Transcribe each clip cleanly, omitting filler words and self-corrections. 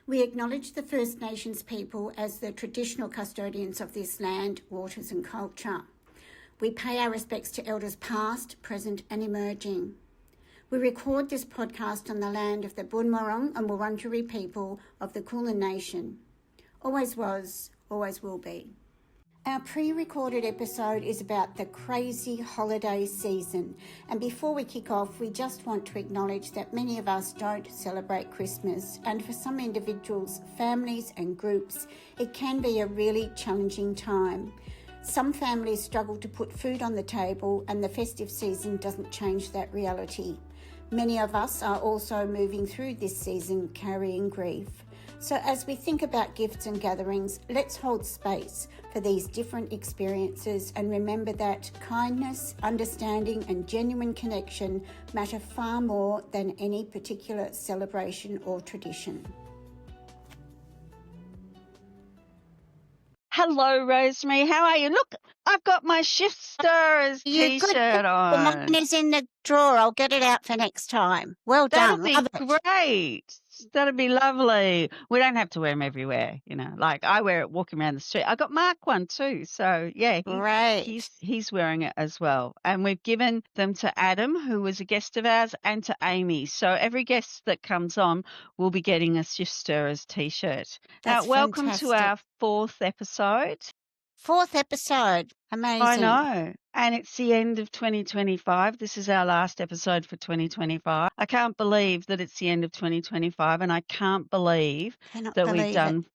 We acknowledge the First Nations people as the traditional custodians of this land, waters and culture. We pay our respects to elders past, present and emerging. We record this podcast on the land of the Boonwurrung and Wurundjeri people of the Kulin Nation. Always was, always will be. Our pre-recorded episode is about the crazy holiday season. And before we kick off, we just want to acknowledge that many of us don't celebrate Christmas. And for some individuals, families and groups, it can be a really challenging time. Some families struggle to put food on the table, and the festive season doesn't change that reality. Many of us are also moving through this season carrying grief. So as we think about gifts and gatherings, let's hold space for these different experiences and remember that kindness, understanding and genuine connection matter far more than any particular celebration or tradition. Hello, Rosemary. How are you? Look, I've got my Shift Stirrers T-shirt on. Mine is in the drawer. I'll get it out for next time. Well done. That'll be great. That'd be lovely. We don't have to wear them everywhere, like I wear it walking around the street. I got Mark one too. So yeah, he's wearing it as well. And we've given them to Adam, who was a guest of ours, and to Amy. So every guest that comes on will be getting a Shift Stirrers T-shirt. That's welcome fantastic. to our 4th episode. 4th episode. Amazing. I know. And it's the end of 2025. This is our last episode for 2025. I can't believe that it's the end of 2025, and I can't believe we've done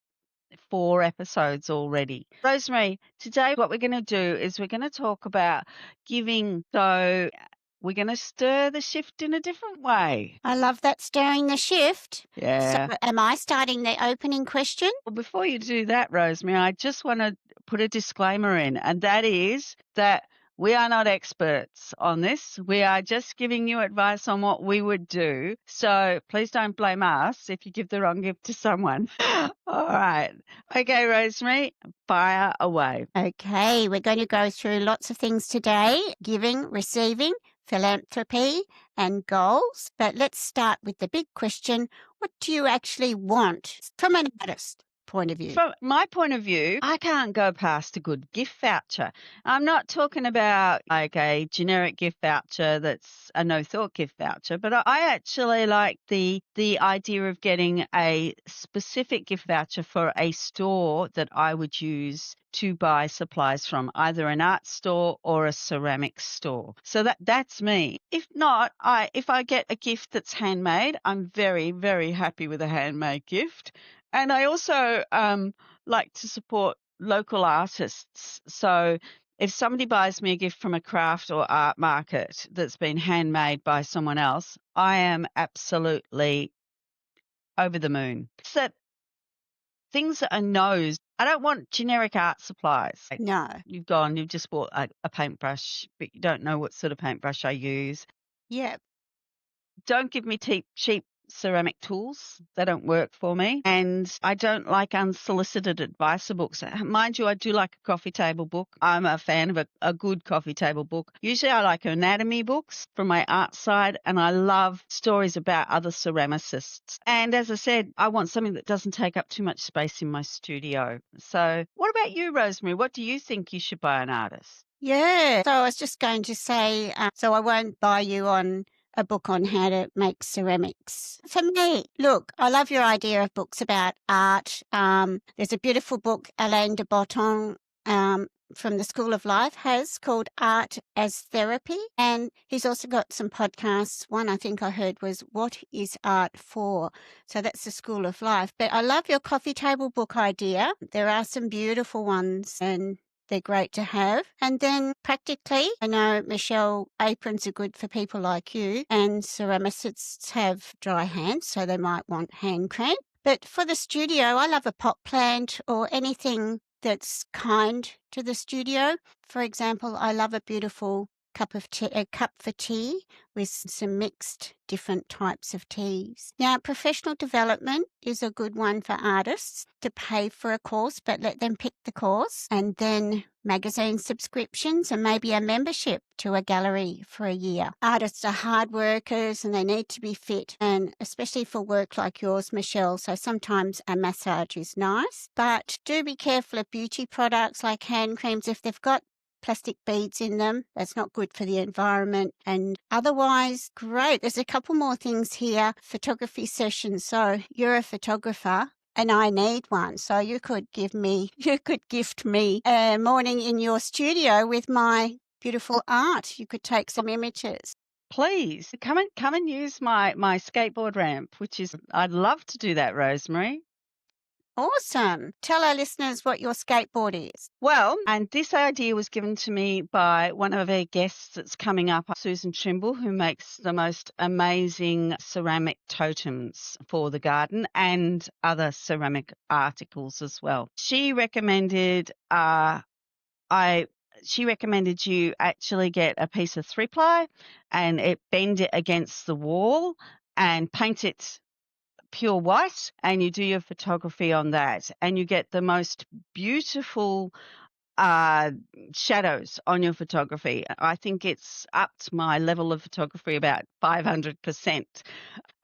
4 episodes already. Rosemary, today what we're going to do is we're going to talk about giving. So we're going to stir the shift in a different way. I love that, stirring the shift. Yeah. So am I starting the opening question? Well, before you do that, Rosemary, I just want to put a disclaimer in, and that is that we are not experts on this. We are just giving you advice on what we would do. So please don't blame us if you give the wrong gift to someone. All right. Okay, Rosemary, fire away. Okay, we're going to go through lots of things today: giving, receiving, philanthropy and goals. But let's start with the big question. What do you actually want from an artist point of view? From my point of view, I can't go past a good gift voucher. I'm not talking about like a generic gift voucher that's a no-thought gift voucher, but I actually like the idea of getting a specific gift voucher for a store that I would use to buy supplies from, either an art store or a ceramics store. So that's me. If not, if I get a gift that's handmade, I'm very, very happy with a handmade gift. And I also like to support local artists. So if somebody buys me a gift from a craft or art market that's been handmade by someone else, I am absolutely over the moon. So things that are no's. I don't want generic art supplies. No. You've just bought a paintbrush, but you don't know what sort of paintbrush I use. Yeah. Don't give me cheap ceramic tools. They don't work for me. And I don't like unsolicited advice books. Mind you, I do like a coffee table book. I'm a fan of a good coffee table book. Usually I like anatomy books from my art side, and I love stories about other ceramicists. And as I said, I want something that doesn't take up too much space in my studio. So what about you, Rosemary? What do you think you should buy an artist? Yeah. So I was just going to say, so I won't buy you on a book on how to make ceramics. For me, look, I love your idea of books about art. There's a beautiful book Alain de Botton from the School of Life has called Art as Therapy. And he's also got some podcasts. One I think I heard was What is Art For? So that's the School of Life. But I love your coffee table book idea. There are some beautiful ones, and they're great to have. And then practically, I know, Michelle, aprons are good for people like you, and ceramicists have dry hands, so they might want hand cream. But for the studio, I love a pot plant or anything that's kind to the studio. For example, I love a beautiful cup for tea with some mixed different types of teas. Now, professional development is a good one for artists to pay for a course, but let them pick the course, and then magazine subscriptions and maybe a membership to a gallery for a year. Artists are hard workers and they need to be fit, and especially for work like yours, Michelle, so sometimes a massage is nice. But do be careful of beauty products like hand creams if they've got plastic beads in them. That's not good for the environment. And otherwise, great. There's a couple more things here. Photography sessions. So you're a photographer and I need one. So you could gift me a morning in your studio with my beautiful art. You could take some images. Please come and use my skateboard ramp, I'd love to do that, Rosemary. Awesome. Tell our listeners what your skateboard is. Well, and this idea was given to me by one of our guests that's coming up, Susan Trimble, who makes the most amazing ceramic totems for the garden and other ceramic articles as well. She recommended you actually get a piece of 3-ply and bend it against the wall and paint it pure white, and you do your photography on that, and you get the most beautiful shadows on your photography. I think it's upped my level of photography about 500%.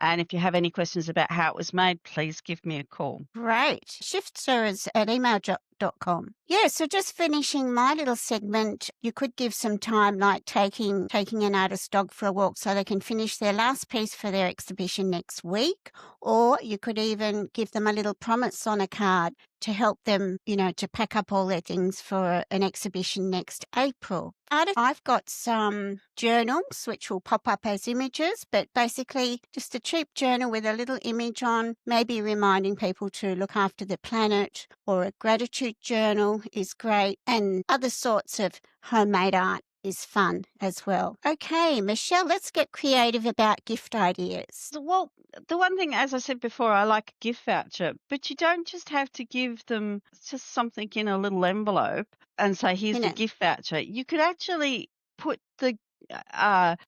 And if you have any questions about how it was made, please give me a call. Great. Shiftserers@email.com. Yeah, so just finishing my little segment, you could give some time like taking an artist dog for a walk so they can finish their last piece for their exhibition next week, or you could even give them a little promise on a card to help them, to pack up all their things for an exhibition next April. I've got some journals which will pop up as images, but basically just a cheap journal with a little image on, maybe reminding people to look after the planet, or a gratitude journal is great, and other sorts of homemade art is fun as well. Okay, Michelle, let's get creative about gift ideas. Well, the one thing, as I said before, I like a gift voucher, but you don't just have to give them just something in a little envelope and say, here's the gift voucher. You could actually put the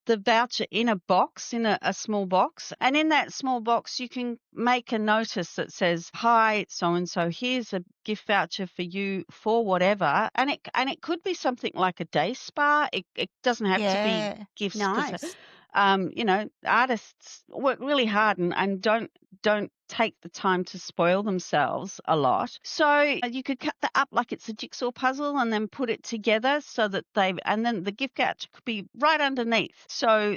voucher in a box, in a small box, and in that small box you can make a notice that says, hi, so-and-so, here's a gift voucher for you for whatever, and it could be something like a day spa. It doesn't have to be gifts. Nice. Artists work really hard and don't take the time to spoil themselves a lot. So you could cut that up like it's a jigsaw puzzle and then put it together and then the gift voucher could be right underneath. So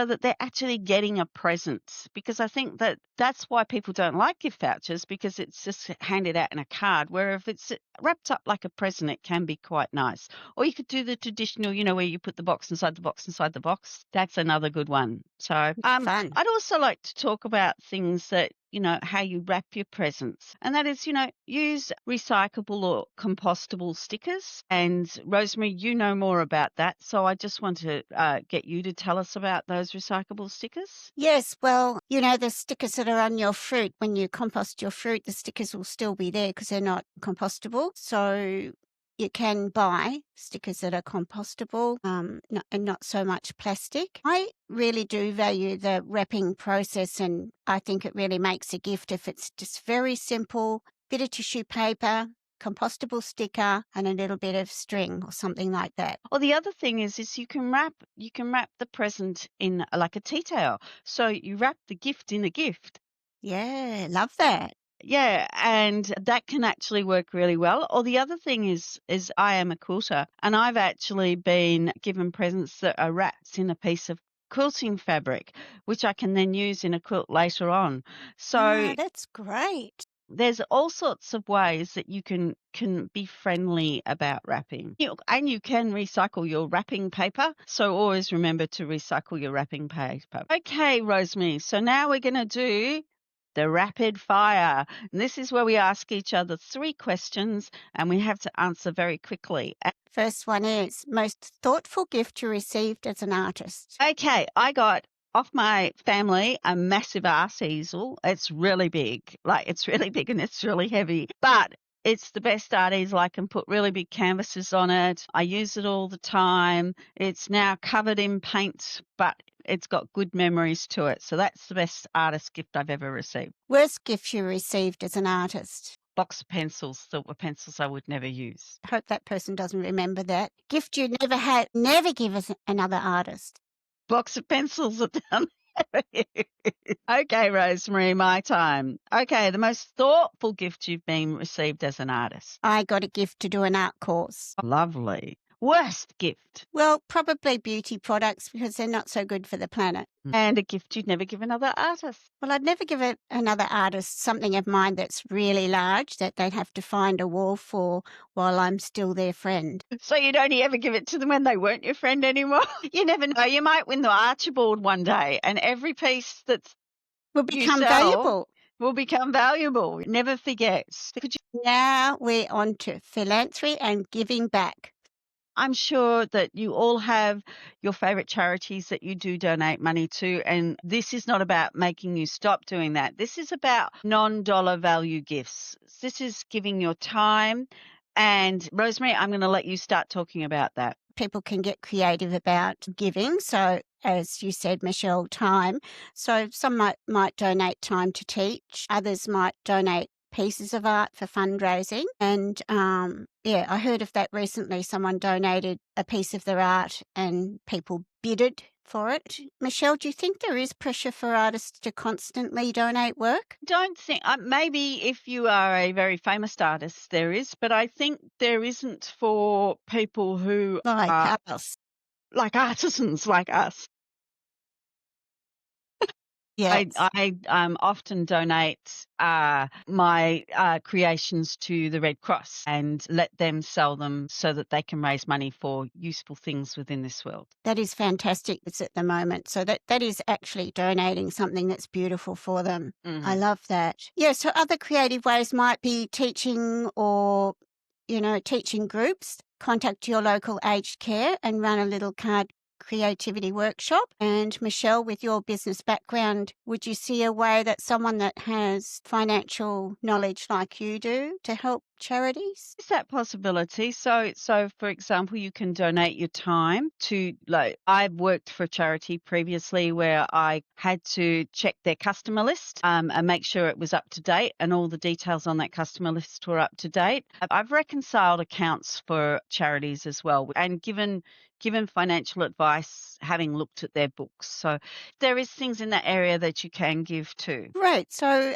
that they're actually getting a present, because I think that's why people don't like gift vouchers, because it's just handed out in a card, where if it's wrapped up like a present, it can be quite nice. Or you could do the traditional, where you put the box inside the box inside the box. That's another good one. So fun. I'd also like to talk about things that, how you wrap your presents. And that is, use recyclable or compostable stickers. And Rosemary, you know more about that. So I just want to get you to tell us about those recyclable stickers. Yes, well, the stickers that are on your fruit, when you compost your fruit, the stickers will still be there because they're not compostable. So you can buy stickers that are compostable and not so much plastic. I really do value the wrapping process, and I think it really makes a gift if it's just very simple, bit of tissue paper, compostable sticker, and a little bit of string or something like that. Or the other thing is you can wrap the present in like a tea towel. So you wrap the gift in a gift. Yeah, love that. Yeah, and that can actually work really well. Or the other thing is I am a quilter, and I've actually been given presents that are wrapped in a piece of quilting fabric, which I can then use in a quilt later on. So that's great. There's all sorts of ways that you can be friendly about wrapping. And you can recycle your wrapping paper. So always remember to recycle your wrapping paper. Okay, Rosemary. So now we're going to do the rapid fire. And this is where we ask each other 3 questions and we have to answer very quickly. First one is, most thoughtful gift you received as an artist? Okay, I got off my family a massive art easel. It's really big. It's really big and it's really heavy. But It's the best art easel. I can put really big canvases on it. I use it all the time. It's now covered in paint, but it's got good memories to it. So that's the best artist gift I've ever received. Worst gift you received as an artist? Box of pencils that were pencils I would never use. I hope that person doesn't remember that. Gift you never give us another artist? Box of pencils are done. Okay, Rosemary, my time. Okay, the most thoughtful gift you've been received as an artist. I got a gift to do an art course. Lovely. Worst gift. Well, probably beauty products because they're not so good for the planet. And a gift you'd never give another artist. Well, I'd never give another artist something of mine that's really large that they'd have to find a wall for while I'm still their friend. So you'd only ever give it to them when they weren't your friend anymore? You never know. You might win the Archibald one day and every piece that's Will become valuable. Will become valuable. Never forget. Now we're on to philanthropy and giving back. I'm sure that you all have your favourite charities that you do donate money to, and this is not about making you stop doing that. This is about non-dollar value gifts. This is giving your time. And Rosemary, I'm going to let you start talking about that. People can get creative about giving. So, as you said, Michelle, time. So some might donate time to teach. Others might donate pieces of art for fundraising. And I heard of that recently. Someone donated a piece of their art and people bidded for it. Michelle, do you think there is pressure for artists to constantly donate work? Don't think, maybe if you are a very famous artist, there is, but I think there isn't for people who like us. Like artisans like us. Yes. I often donate my creations to the Red Cross and let them sell them so that they can raise money for useful things within this world. That is fantastic. It's at the moment. So that is actually donating something that's beautiful for them. Mm-hmm. I love that. Yeah, so other creative ways might be teaching or, teaching groups. Contact your local aged care and run a little card creativity workshop. And Michelle, with your business background, would you see a way that someone that has financial knowledge like you do to help charities? Is that possibility? So for example, you can donate your time to, I've worked for a charity previously where I had to check their customer list and make sure it was up to date and all the details on that customer list were up to date. I've reconciled accounts for charities as well and given financial advice having looked at their books. So there is things in that area that you can give to. Right. So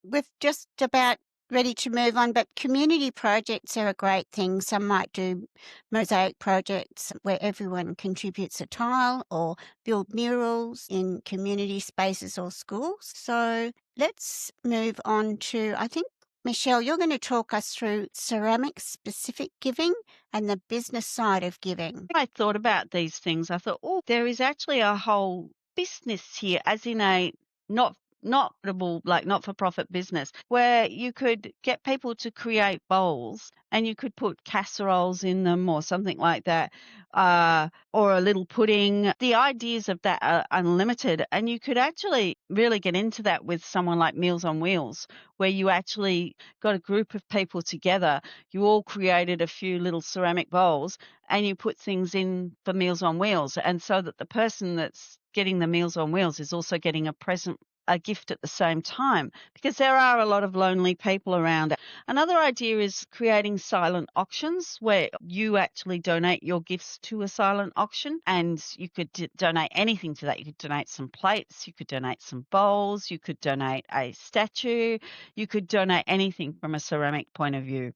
we've just about ready to move on, but community projects are a great thing. Some might do mosaic projects where everyone contributes a tile or build murals in community spaces or schools. So let's move on to, I think, Michelle, you're going to talk us through ceramic-specific giving and the business side of giving. When I thought about these things, I thought, there is actually a whole business here, as in a not-for-profit business, where you could get people to create bowls and you could put casseroles in them or something like that, or a little pudding. The ideas of that are unlimited, and you could actually really get into that with someone like Meals on Wheels, where you actually got a group of people together. You all created a few little ceramic bowls and you put things in for Meals on Wheels, and so that the person that's getting the Meals on Wheels is also getting a gift at the same time, because there are a lot of lonely people around. Another idea is creating silent auctions where you actually donate your gifts to a silent auction, and you could donate anything to that. You could donate some plates, you could donate some bowls, you could donate a statue, you could donate anything from a ceramic point of view.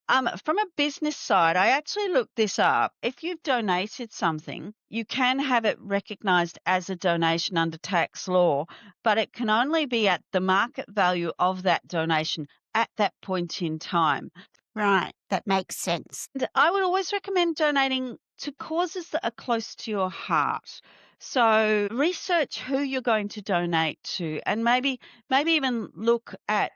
From a business side, I actually looked this up. If you've donated something, you can have it recognised as a donation under tax law, but it can only be at the market value of that donation at that point in time. Right, that makes sense. And I would always recommend donating to causes that are close to your heart. So research who you're going to donate to, and maybe even look at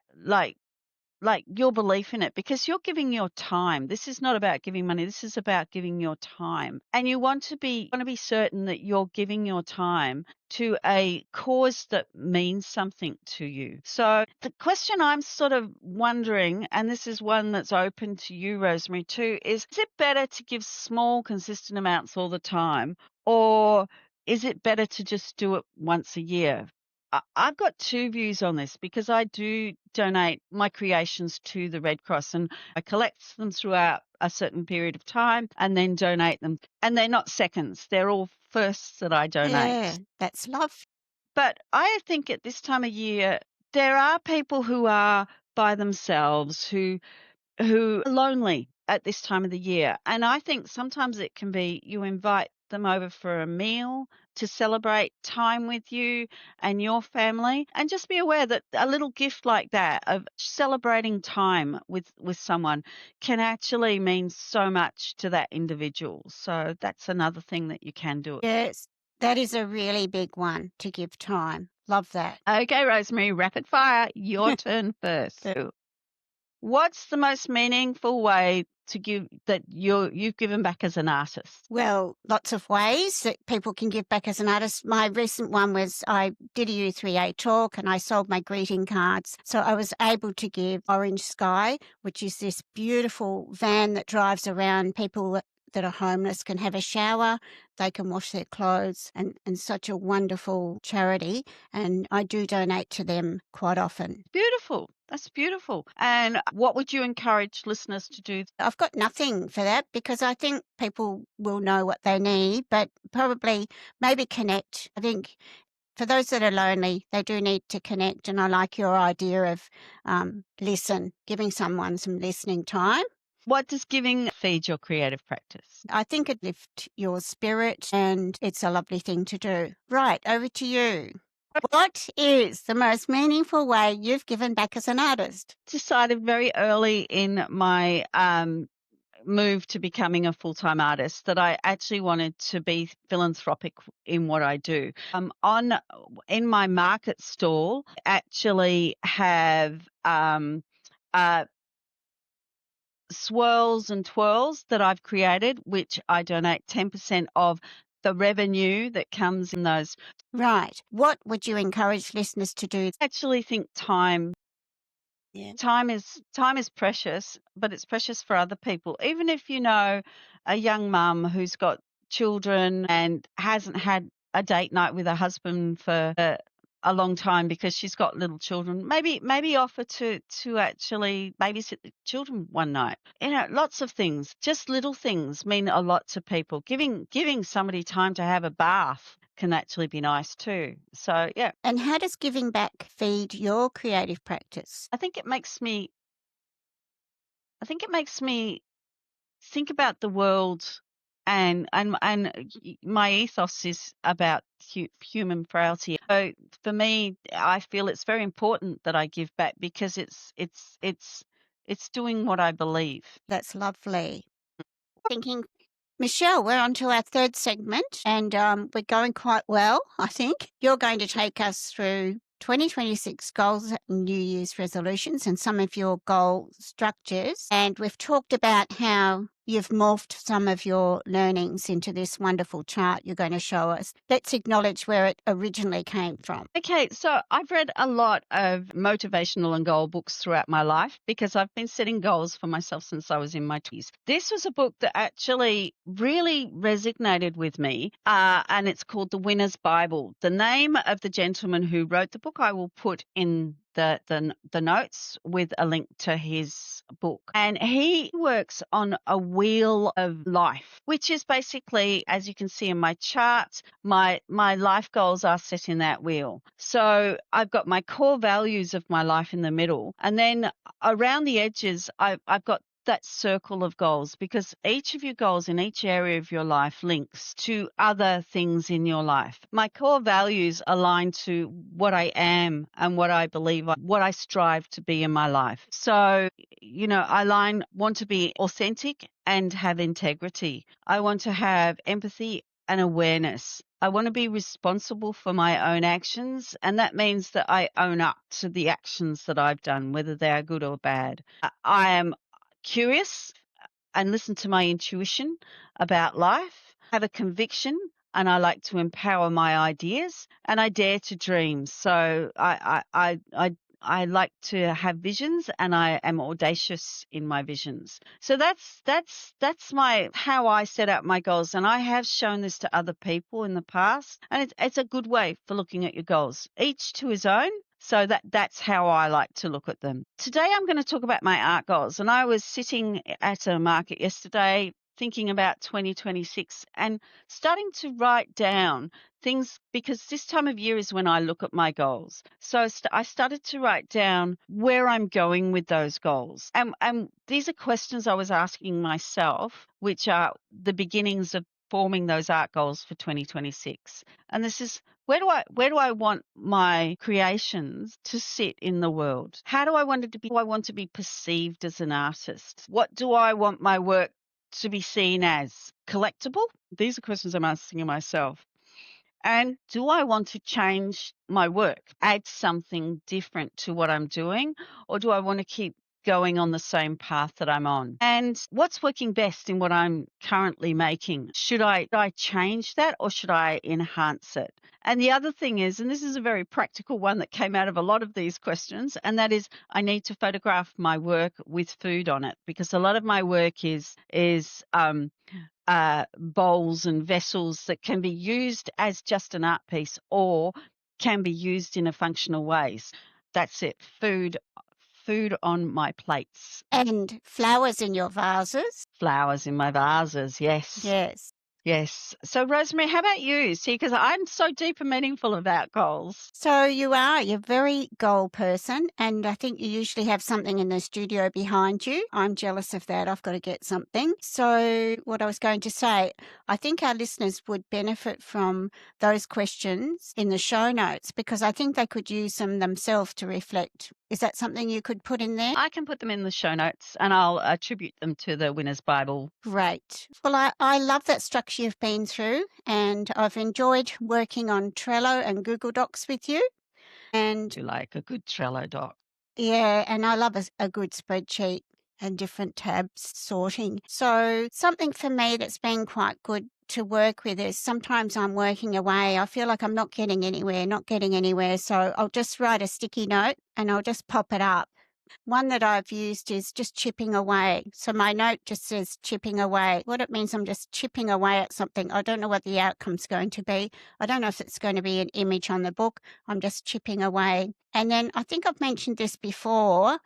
like your belief in it, because you're giving your time. This is not about giving money. This is about giving your time. And you want to be certain that you're giving your time to a cause that means something to you. So the question I'm sort of wondering, and this is one that's open to you, Rosemary, too, is it better to give small, consistent amounts all the time, or is it better to just do it once a year? I've got two views on this, because I do donate my creations to the Red Cross, and I collect them throughout a certain period of time and then donate them. And they're not seconds, they're all firsts that I donate. Yeah, that's love. But I think at this time of year, there are people who are by themselves, who are lonely at this time of the year. And I think sometimes it can be you invite them over for a meal to celebrate time with you and your family. And just be aware that a little gift like that of celebrating time with someone can actually mean so much to that individual. So that's another thing that you can do. Yes, that is a really big one, to give time. Love that. Okay, Rosemary, rapid fire. Your turn first. The- What's the most meaningful way to give that you've given back as an artist? Well, lots of ways that people can give back as an artist. My recent one was I did a U3A talk and I sold my greeting cards. So I was able to give Orange Sky, which is this beautiful van that drives around. People that are homeless can have a shower, they can wash their clothes, and such a wonderful charity. And I do donate to them quite often. Beautiful. That's beautiful. And what would you encourage listeners to do? I've got nothing for that, because I think people will know what they need, but probably maybe connect. I think for those that are lonely, they do need to connect. And I like your idea of giving someone some listening time. What does giving feed your creative practice? I think it lifts your spirit, and it's a lovely thing to do. Right, over to you. What is the most meaningful way you've given back as an artist? Decided very early in my move to becoming a full-time artist that I actually wanted to be philanthropic in what I do. In my market stall, actually have swirls and twirls that I've created, which I donate 10% of the revenue that comes in those. Right. What would you encourage listeners to do? I actually think time Time is precious, but it's precious for other people. Even if you know a young mum who's got children and hasn't had a date night with her husband for a long time because she's got little children, maybe offer to actually babysit the children one night. Lots of things, just little things mean a lot to people. Giving somebody time to have a bath can actually be nice too. So yeah. And how does giving back feed your creative practice? I think it makes me think about the world, and my ethos is about human frailty. So for me, I feel it's very important that I give back, because it's doing what I believe. That's lovely. Thinking, Michelle, we're on to our third segment, and we're going quite well, I think. You're going to take us through 2026 goals and New Year's resolutions and some of your goal structures. And we've talked about how you've morphed some of your learnings into this wonderful chart you're going to show us. Let's acknowledge where it originally came from. Okay, so I've read a lot of motivational and goal books throughout my life, because I've been setting goals for myself since I was in my 20s. This was a book that actually really resonated with me, and it's called The Winner's Bible. The name of the gentleman who wrote the book I will put in the notes with a link to his book. And he works on a wheel of life, which is basically, as you can see in my chart, my life goals are set in that wheel. So I've got my core values of my life in the middle, and then around the edges I've got that circle of goals, because each of your goals in each area of your life links to other things in your life. My core values align to what I am and what I believe, what I strive to be in my life. So, I want to be authentic and have integrity. I want to have empathy an awareness. I want to be responsible for my own actions, and that means that I own up to the actions that I've done, whether they are good or bad. I am curious and listen to my intuition about life, have a conviction, and I like to empower my ideas, and I dare to dream. So I like to have visions, and I am audacious in my visions. So that's my how I set out my goals, and I have shown this to other people in the past, and it's a good way for looking at your goals. Each to his own. So that's how I like to look at them. Today I'm going to talk about my art goals, and I was sitting at a market yesterday thinking about 2026 and starting to write down things, because this time of year is when I look at my goals. So I started to write down where I'm going with those goals. And these are questions I was asking myself, which are the beginnings of forming those art goals for 2026. And this is, where do I want my creations to sit in the world? How do I want it to be? Do I want to be perceived as an artist? What do I want my work to be seen as? Collectible? These are questions I'm asking myself. And do I want to change my work, add something different to what I'm doing, or do I want to keep going on the same path that I'm on? And what's working best in what I'm currently making? Should I change that, or should I enhance it? And the other thing is, and this is a very practical one that came out of a lot of these questions, and that is I need to photograph my work with food on it, because a lot of my work is bowls and vessels that can be used as just an art piece or can be used in a functional ways. That's it. Food on my plates. And flowers in your vases. Flowers in my vases, yes. Yes. Yes. So, Rosemary, how about you? See, because I'm so deep and meaningful about goals. So you're a very goal person, and I think you usually have something in the studio behind you. I'm jealous of that. I've got to get something. So what I was going to say, I think our listeners would benefit from those questions in the show notes, because I think they could use them themselves to reflect. Is that something you could put in there? I can put them in the show notes, and I'll attribute them to the Winner's Bible. Great. Well, I love that structure you've been through, and I've enjoyed working on Trello and Google Docs with you. And You like a good Trello doc. yeah, and I love a good spreadsheet and different tabs sorting. So something for me that's been quite good to work with is sometimes I'm working away. I feel like I'm not getting anywhere. So I'll just write a sticky note and I'll just pop it up. One that I've used is just chipping away. So my note just says chipping away. What it means, I'm just chipping away at something. I don't know what the outcome's going to be. I don't know if it's going to be an image on the book. I'm just chipping away. And then I think I've mentioned this before.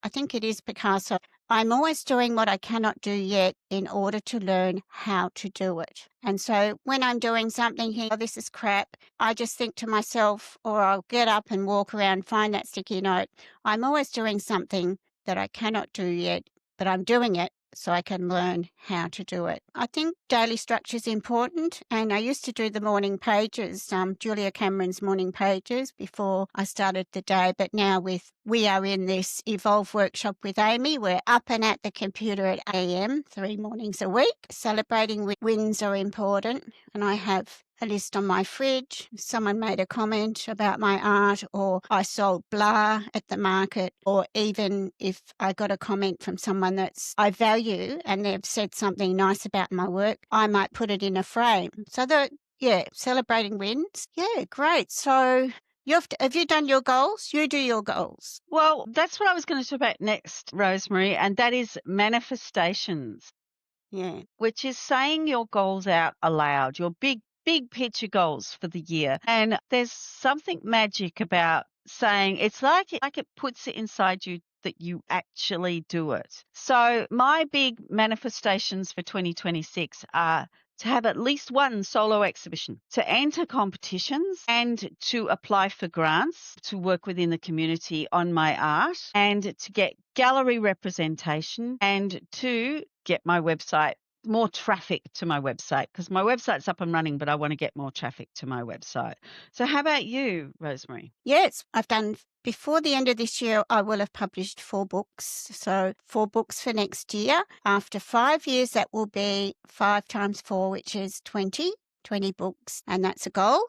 I think it is Picasso. I'm always doing what I cannot do yet in order to learn how to do it. And so when I'm doing something here, oh, this is crap, I just think to myself, or I'll get up and walk around, find that sticky note. I'm always doing something that I cannot do yet, but I'm doing it so I can learn how to do it. I think daily structure is important, and I used to do the morning pages, Julia Cameron's morning pages before I started the day, but now we are in this Evolve workshop with Amy. We're up and at the computer at AM 3 mornings a week. Celebrating wins are important, and I have a list on my fridge. Someone made a comment about my art, or I sold blah at the market, or even if I got a comment from someone that's I value and they've said something nice about my work, I might put it in a frame. So celebrating wins. Yeah, great. So have you done your goals? You do your goals. Well, that's what I was going to talk about next, Rosemary, and that is manifestations. Yeah. Which is saying your goals out aloud, your big picture goals for the year. And there's something magic about saying it's like it puts it inside you that you actually do it. So my big manifestations for 2026 are to have at least one solo exhibition, to enter competitions, and to apply for grants to work within the community on my art, and to get gallery representation, and to get my website, more traffic to my website, because my website's up and running, but I want to get more traffic to my website. So how about you, Rosemary? Yes, I've done. Before the end of this year, I will have published 4 books. So 4 books for next year. After 5 years, that will be 5 times 4, which is 20. 20 books, and that's a goal.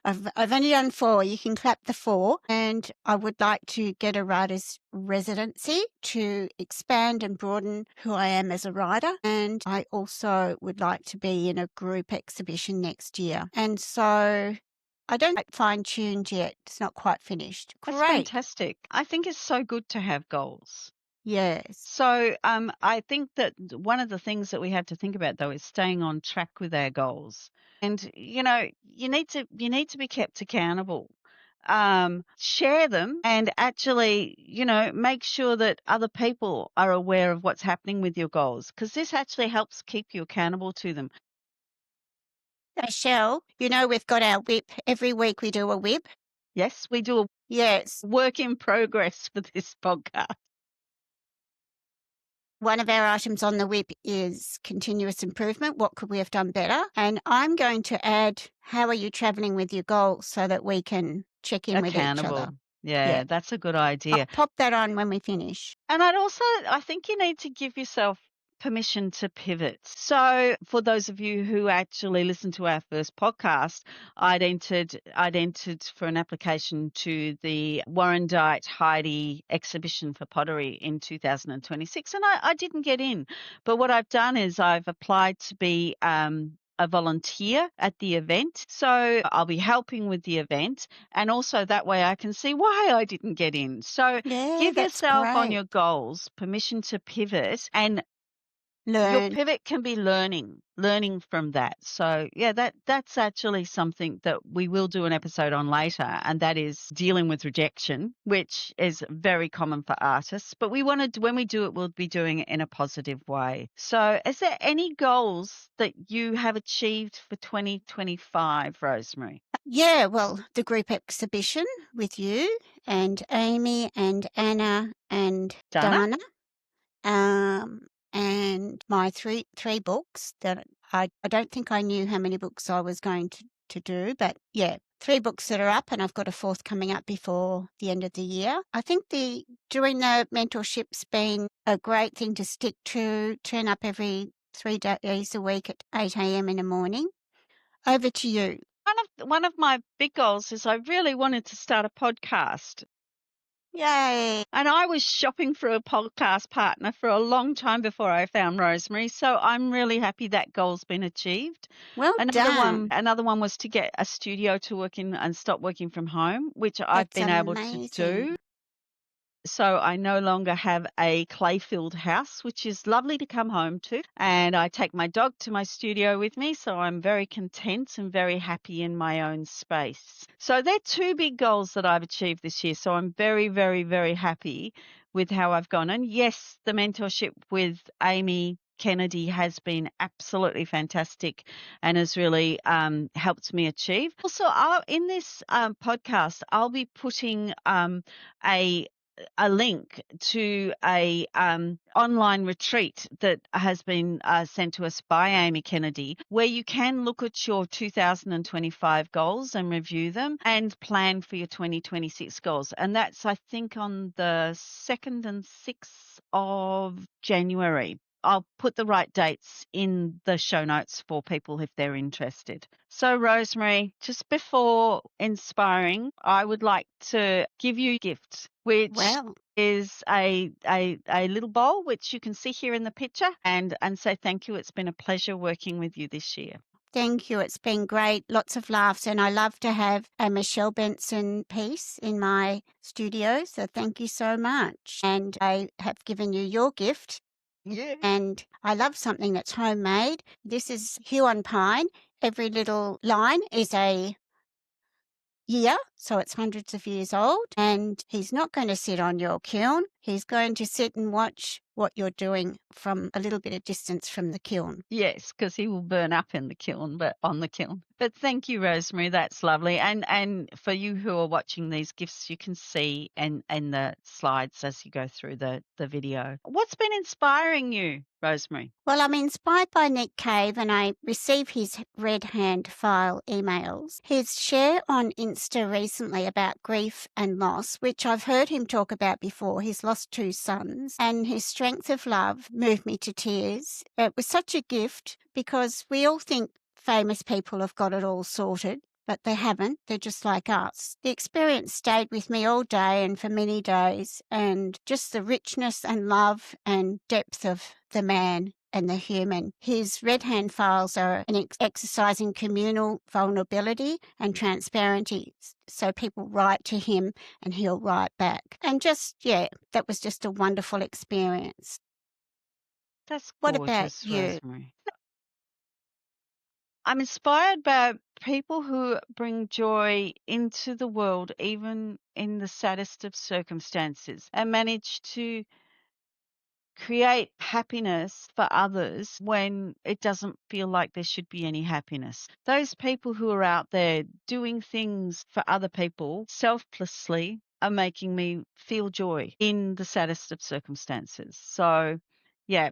I've only done 4. You can clap the 4. And I would like to get a writer's residency to expand and broaden who I am as a writer. And I also would like to be in a group exhibition next year. And so I don't fine-tuned yet. It's not quite finished. That's Great. fantastic. I think it's so good to have goals. Yes. So I think that one of the things that we have to think about, though, is staying on track with our goals. And, you need to be kept accountable. Share them and actually, make sure that other people are aware of what's happening with your goals, because this actually helps keep you accountable to them. Michelle, we've got our whip. Every week we do a whip. Yes, we do a Yes. work in progress for this podcast. One of our items on the whip is continuous improvement. What could we have done better? And I'm going to add, how are you travelling with your goals, so that we can check in with each other. Accountable. Yeah, that's a good idea. I'll pop that on when we finish. And I think you need to give yourself permission to pivot. So for those of you who actually listened to our first podcast, I'd entered for an application to the Warrandyte Heidi exhibition for pottery in 2026, and I didn't get in. But what I've done is I've applied to be a volunteer at the event. So I'll be helping with the event, and also that way I can see why I didn't get in. So give yourself on your goals permission to pivot, and your pivot can be learning from that. So that's actually something that we will do an episode on later, and that is dealing with rejection, which is very common for artists. But when we do it, we'll be doing it in a positive way. So is there any goals that you have achieved for 2025, Rosemary? Yeah, well, the group exhibition with you and Amy and Anna and Dana. And my three books that I don't think I knew how many books I was going to do, but yeah, 3 books that are up, and I've got a 4th coming up before the end of the year. I think doing the mentorship's been a great thing to stick to. Turn up every 3 days a week at 8 a.m. in the morning. Over to you. One of my big goals is I really wanted to start a podcast. Yay. And I was shopping for a podcast partner for a long time before I found Rosemary. So I'm really happy that goal's been achieved. Well done. Another one was to get a studio to work in and stop working from home, which I've been able to do. So I no longer have a clay-filled house, which is lovely to come home to. And I take my dog to my studio with me, so I'm very content and very happy in my own space. So they're 2 big goals that I've achieved this year. So I'm very, very, very happy with how I've gone. And yes, the mentorship with Amy Kennedy has been absolutely fantastic and has really helped me achieve. Also, in this podcast, I'll be putting a link to a online retreat that has been sent to us by Amy Kennedy, where you can look at your 2025 goals and review them and plan for your 2026 goals. And that's, I think, on the 2nd and 6th of January. I'll put the right dates in the show notes for people if they're interested. So, Rosemary, just before inspiring, I would like to give you a gift, which is a little bowl, which you can see here in the picture, and say thank you. It's been a pleasure working with you this year. Thank you. It's been great. Lots of laughs. And I love to have a Michelle Benson piece in my studio. So thank you so much. And I have given you your gift. Yeah. And I love something that's homemade. This is hue on pine. Every little line is a year, so it's hundreds of years old. And he's not going to sit on your kiln. He's going to sit and watch what you're doing from a little bit of distance from the kiln. Yes, because he will burn up in the kiln, but on the kiln. But thank you, Rosemary. That's lovely. And for you who are watching these gifts, you can see and the slides as you go through the video. What's been inspiring you, Rosemary? Well, I'm inspired by Nick Cave, and I receive his red hand file emails. His share on Insta recently about grief and loss, which I've heard him talk about before. He's lost 2 sons, and his strength of love moved me to tears. It was such a gift because we all think famous people have got it all sorted, but they haven't. They're just like us. The experience stayed with me all day and for many days, and just the richness and love and depth of the man and the human. His red hand files are an exercise in communal vulnerability and transparency. So people write to him and he'll write back. And that was just a wonderful experience. That's What about gorgeous, you? Rosemary. I'm inspired by people who bring joy into the world, even in the saddest of circumstances, and manage to create happiness for others when it doesn't feel like there should be any happiness. Those people who are out there doing things for other people selflessly are making me feel joy in the saddest of circumstances. So, yeah,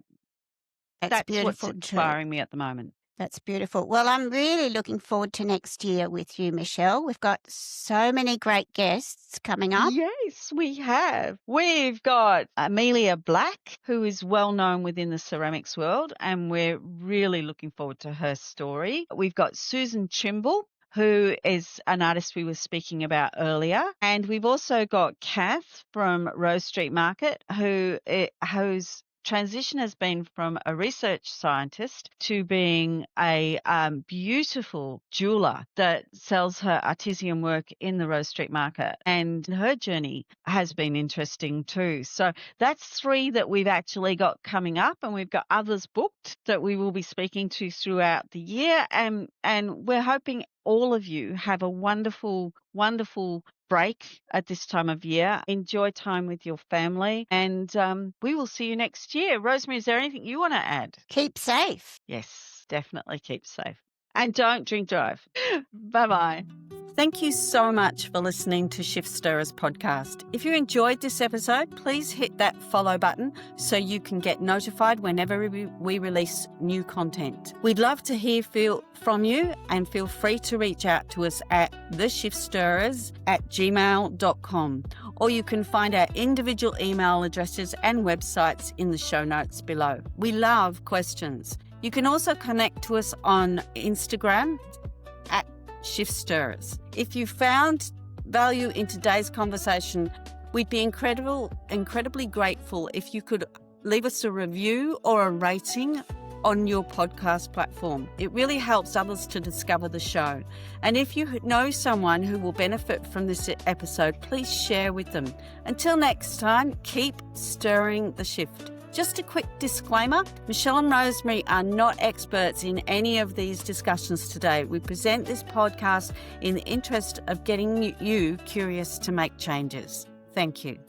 That's that's what's beautiful too. inspiring me at the moment. That's beautiful. Well, I'm really looking forward to next year with you, Michelle. We've got so many great guests coming up. Yes, we have. We've got Amelia Black, who is well known within the ceramics world, and we're really looking forward to her story. We've got Susan Trimble, who is an artist we were speaking about earlier. And we've also got Kath from Rose Street Market, whose transition has been from a research scientist to being a beautiful jeweler that sells her artisan work in the Rose Street Market. And her journey has been interesting too. So that's 3 that we've actually got coming up, and we've got others booked that we will be speaking to throughout the year. And we're hoping all of you have a wonderful, wonderful break at this time of year. Enjoy time with your family, and we will see you next year. Rosemary, is there anything you want to add? Keep safe. Yes, definitely keep safe. And don't drink drive. Bye-bye. Thank you so much for listening to Shift Stirrers podcast. If you enjoyed this episode, please hit that follow button so you can get notified whenever we release new content. We'd love to hear from you, and feel free to reach out to us at theshiftStirrers@gmail.com, or you can find our individual email addresses and websites in the show notes below. We love questions. You can also connect to us on Instagram at Shift Stirrers. If you found value in today's conversation, we'd be incredibly grateful if you could leave us a review or a rating on your podcast platform. It really helps others to discover the show. And if you know someone who will benefit from this episode, please share with them. Until next time, keep stirring the shift. Just a quick disclaimer, Michelle and Rosemary are not experts in any of these discussions today. We present this podcast in the interest of getting you curious to make changes. Thank you.